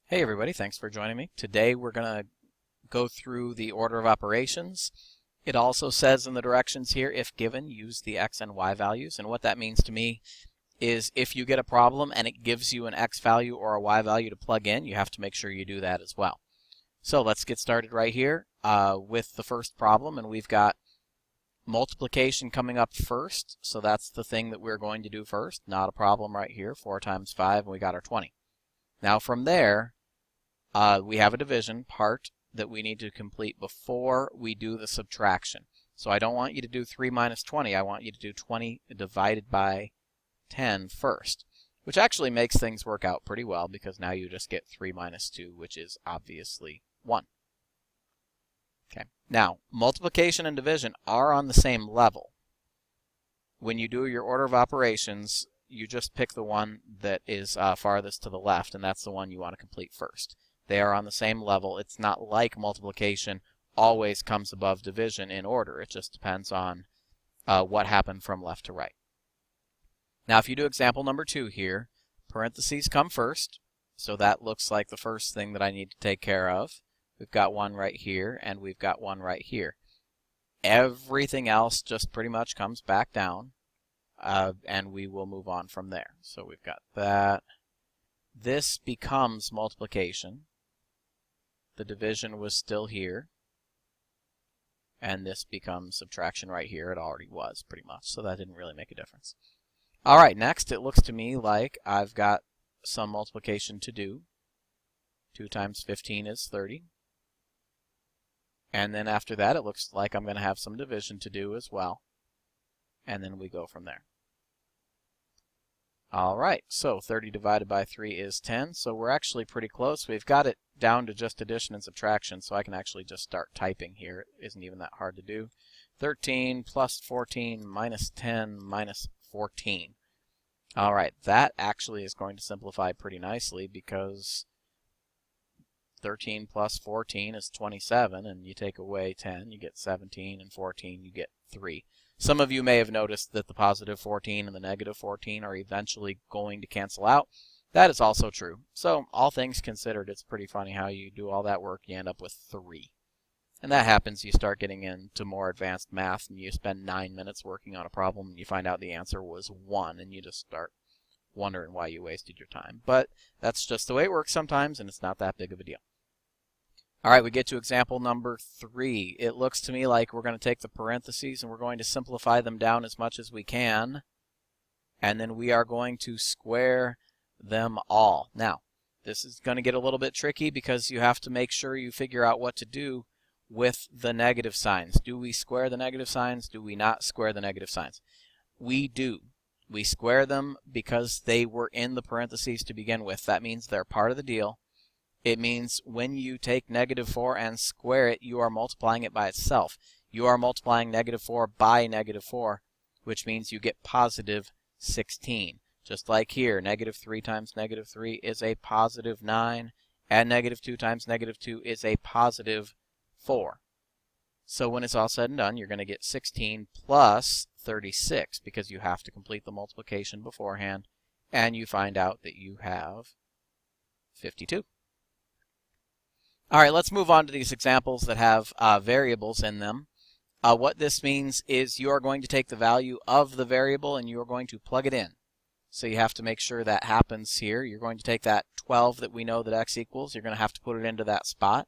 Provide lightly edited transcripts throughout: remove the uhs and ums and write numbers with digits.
Hey everybody, thanks for joining me. Today we're going to go through the order of operations. It also says in the directions here, if given, use the x and y values. And what that means to me is if you get a problem and it gives you an x value or a y value to plug in, you have to make sure you do that as well. So let's get started right here with the first problem, and we've got multiplication coming up first. So that's the thing that we're going to do first. Not a problem right here. 4 times 5, and we got our 20. Now from there, we have a division part that we need to complete before we do the subtraction. So I don't want you to do 3 minus 20. I want you to do 20 divided by 10 first, which actually makes things work out pretty well because now you just get 3 minus 2, which is obviously 1. Okay. Now, multiplication and division are on the same level. When you do your order of operations, you just pick the one that is farthest to the left, and that's the one you want to complete first. They are on the same level. It's not like multiplication always comes above division in order. It just depends on what happened from left to right. Now, if you do example number 2 here, parentheses come first. So that looks like the first thing that I need to take care of. We've got one right here, and we've got one right here. Everything else just pretty much comes back down, and we will move on from there. So we've got that. This becomes multiplication. The division was still here, and this becomes subtraction right here. It already was pretty much, so that didn't really make a difference. All right, next it looks to me like I've got some multiplication to do. 2 times 15 is 30. And then after that, it looks like I'm going to have some division to do as well. And then we go from there. All right, so 30 divided by 3 is 10, so we're actually pretty close. We've got it down to just addition and subtraction, so I can actually just start typing here. It isn't even that hard to do. 13 plus 14 minus 10 minus 14. All right, that actually is going to simplify pretty nicely because 13 plus 14 is 27, and you take away 10, you get 17, and 14, you get 3. Some of you may have noticed that the positive 14 and the negative 14 are eventually going to cancel out. That is also true. So all things considered, it's pretty funny how you do all that work, you end up with 3. And that happens, you start getting into more advanced math, and you spend 9 minutes working on a problem, and you find out the answer was 1, and you just start wondering why you wasted your time. But that's just the way it works sometimes, and it's not that big of a deal. All right, we get to example number 3. It looks to me like we're going to take the parentheses and we're going to simplify them down as much as we can. And then we are going to square them all. Now, this is going to get a little bit tricky because you have to make sure you figure out what to do with the negative signs. Do we square the negative signs? Do we not square the negative signs? We do. We square them because they were in the parentheses to begin with. That means they're part of the deal. It means when you take negative 4 and square it, you are multiplying it by itself. You are multiplying negative 4 by negative 4, which means you get positive 16. Just like here, negative 3 times negative 3 is a positive 9, and negative 2 times negative 2 is a positive 4. So when it's all said and done, you're going to get 16 plus 36 because you have to complete the multiplication beforehand, and you find out that you have 52. All right, let's move on to these examples that have variables in them. What this means is you are going to take the value of the variable and you are going to plug it in. So you have to make sure that happens here. You're going to take that 12 that we know that x equals. You're going to have to put it into that spot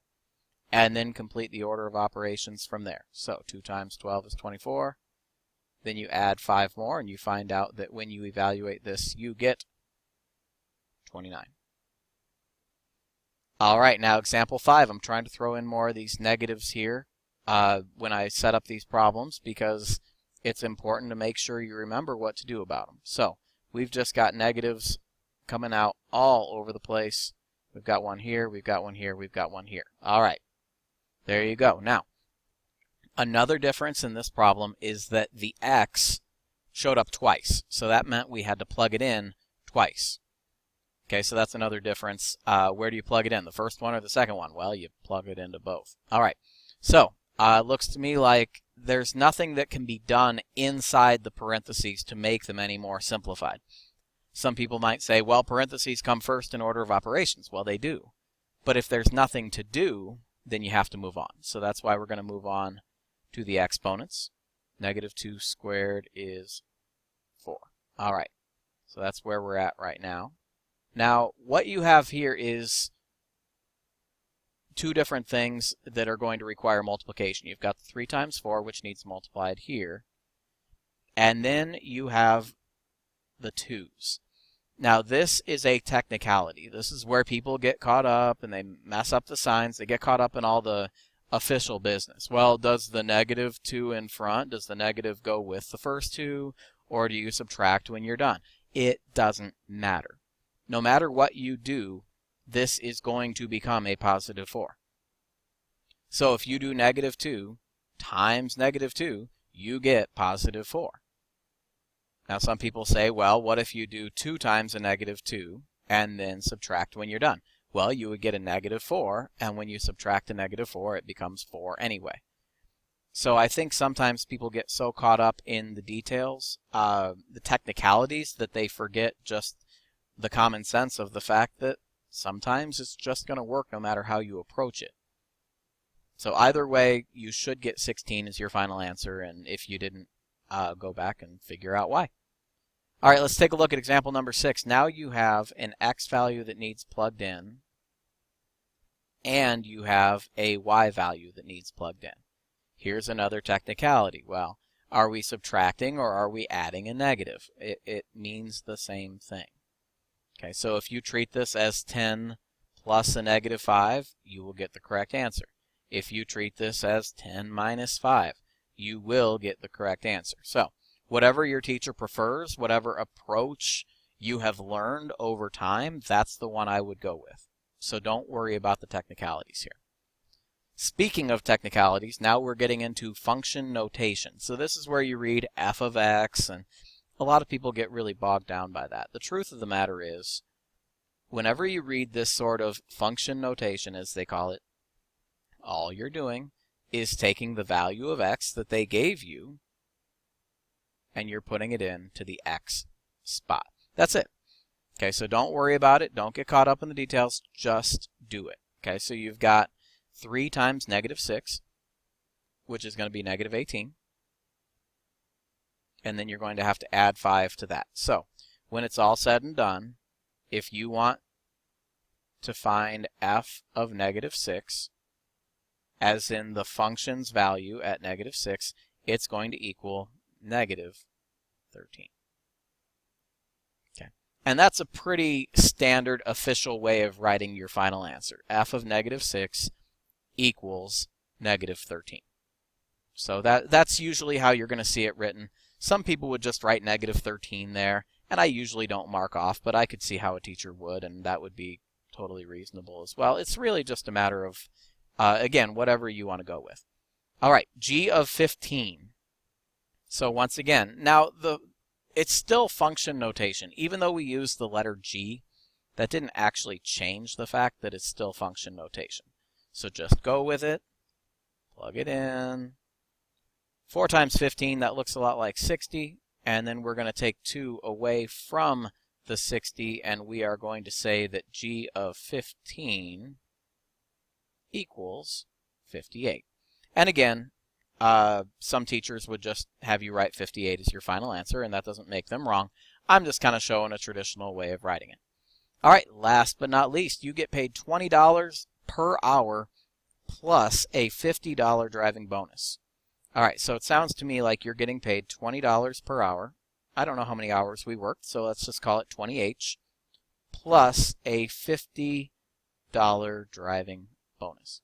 and then complete the order of operations from there. So 2 times 12 is 24. Then you add 5 more and you find out that when you evaluate this, you get 29. All right, now example 5. I'm trying to throw in more of these negatives here when I set up these problems because it's important to make sure you remember what to do about them. So we've just got negatives coming out all over the place. We've got one here, we've got one here, we've got one here. All right, there you go. Now, another difference in this problem is that the x showed up twice. So that meant we had to plug it in twice. Okay, so that's another difference. Where do you plug it in? The first one or the second one? Well, you plug it into both. All right, so it looks to me like there's nothing that can be done inside the parentheses to make them any more simplified. Some people might say, well, parentheses come first in order of operations. Well, they do. But if there's nothing to do, then you have to move on. So that's why we're going to move on to the exponents. Negative 2 squared is 4. All right, so that's where we're at right now. Now, what you have here is two different things that are going to require multiplication. You've got the 3 times 4, which needs multiplied here. And then you have the 2's. Now, this is a technicality. This is where people get caught up and they mess up the signs. They get caught up in all the official business. Well, does the negative 2 in front, does the negative go with the first 2, or do you subtract when you're done? It doesn't matter. No matter what you do, this is going to become a positive 4. So if you do negative 2 times negative 2, you get positive 4. Now some people say, well, what if you do 2 times a negative 2 and then subtract when you're done? Well, you would get a negative 4, and when you subtract a negative 4, it becomes 4 anyway. So I think sometimes people get so caught up in the details, the technicalities, that they forget just the common sense of the fact that sometimes it's just going to work no matter how you approach it. So either way, you should get 16 as your final answer, and if you didn't, go back and figure out why. All right, let's take a look at example number 6. Now you have an x value that needs plugged in, and you have a y value that needs plugged in. Here's another technicality. Well, are we subtracting or are we adding a negative? It means the same thing. Okay, so if you treat this as 10 plus a negative 5, you will get the correct answer. If you treat this as 10 minus 5, you will get the correct answer. So whatever your teacher prefers, whatever approach you have learned over time, that's the one I would go with. So don't worry about the technicalities here. Speaking of technicalities, now we're getting into function notation. So this is where you read f of x, and a lot of people get really bogged down by that. The truth of the matter is, whenever you read this sort of function notation, as they call it, all you're doing is taking the value of x that they gave you and you're putting it into the x spot. That's it. Okay, so don't worry about it. Don't get caught up in the details. Just do it. Okay, so you've got 3 times negative 6, which is going to be negative 18. And then you're going to have to add 5 to that. So when it's all said and done, if you want to find f of negative 6, as in the function's value at negative 6, it's going to equal negative 13. Okay, and that's a pretty standard official way of writing your final answer. F of negative 6 equals negative 13. So that's usually how you're going to see it written. Some people would just write negative 13 there, and I usually don't mark off, but I could see how a teacher would, and that would be totally reasonable as well. It's really just a matter of, again, whatever you want to go with. All right, g of 15. So once again, now it's still function notation. Even though we use the letter g, that didn't actually change the fact that it's still function notation. So just go with it, plug it in. 4 times 15, that looks a lot like 60. And then we're going to take 2 away from the 60, and we are going to say that g of 15 equals 58. And again, some teachers would just have you write 58 as your final answer, and that doesn't make them wrong. I'm just kind of showing a traditional way of writing it. All right, last but not least, you get paid $20 per hour plus a $50 driving bonus. All right, so it sounds to me like you're getting paid $20 per hour. I don't know how many hours we worked, so let's just call it 20H, plus a $50 driving bonus.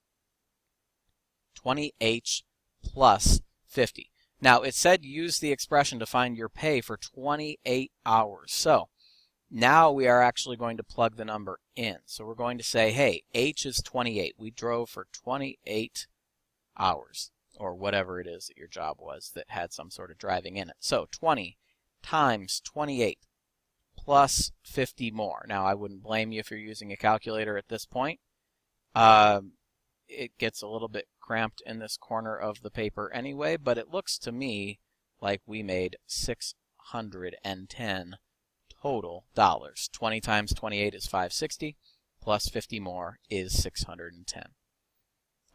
20H plus 50. Now, it said use the expression to find your pay for 28 hours. So now we are actually going to plug the number in. So we're going to say, hey, H is 28. We drove for 28 hours, or whatever it is that your job was that had some sort of driving in it. So 20 times 28 plus 50 more. Now, I wouldn't blame you if you're using a calculator at this point. It gets a little bit cramped in this corner of the paper anyway, but it looks to me like we made $610 total dollars. 20 times 28 is 560, plus 50 more is 610.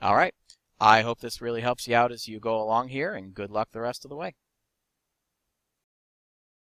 All right. I hope this really helps you out as you go along here, and good luck the rest of the way.